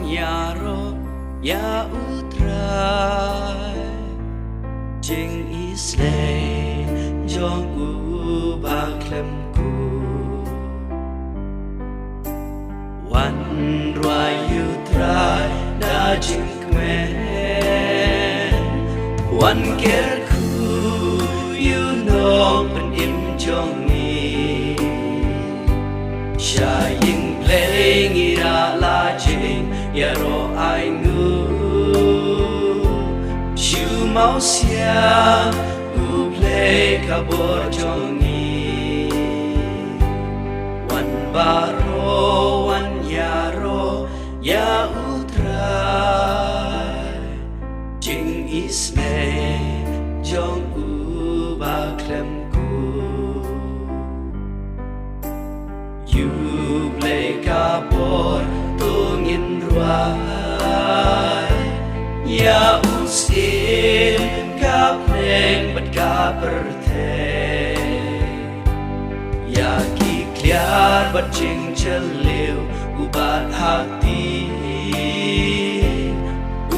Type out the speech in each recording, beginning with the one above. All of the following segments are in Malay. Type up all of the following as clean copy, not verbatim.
yaro ya utrai jing islay jong u ba klem ku wan roi utrai da jing kmen wan ker ku you know pen im jong ni shaying playing ira la jing yaro ai ngu shu mau sia u play ka bo jong ni wan baro wan yaro ya utrai jing isme jong u ba klem ku you play ka bo tungin ruai ya usin ka pleng bat ka perte ya ki kliar bat jing chaliu ubat hati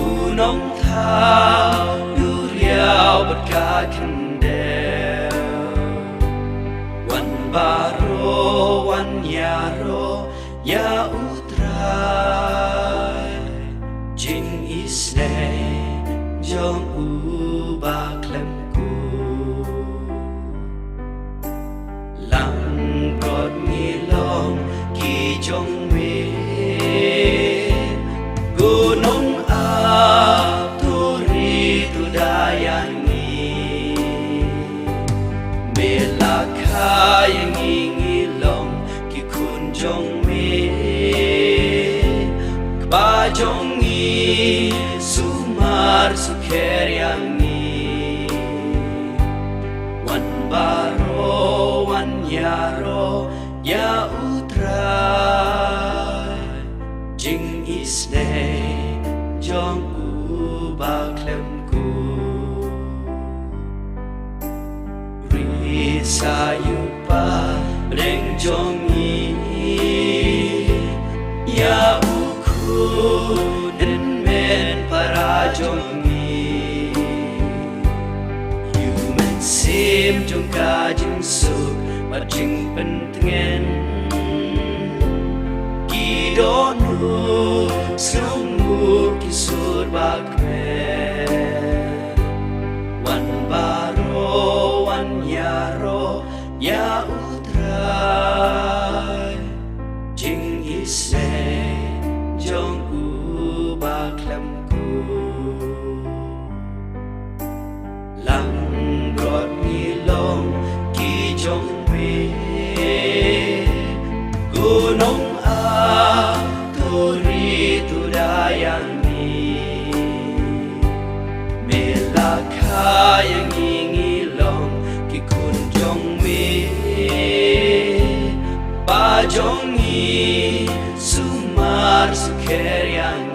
unong thao du liao bat ka kendel wan baro wan yaro ya utrai jing isne jong u ba klem ku lang rot ni long ki jong me gunung turi tu dayani melaka yang ingilong ki kun jong me ba jong ni sumar sukher yang ni wan baro wan yaro ya utrai jing isne jong u ba klem ku ri sa yu pa reng jong ni ya u ku den men para jong ni human sim jong ka jing suk ma jing pentengen ki do nu sumu ki sur ba wan baro wan yaro ya utrai jing ise jong u ba klem ku lang rot ni long ki jong me gunung turi tu dayani melaka yang ingilong ki kun jong me ba jong ni sumar sukher yang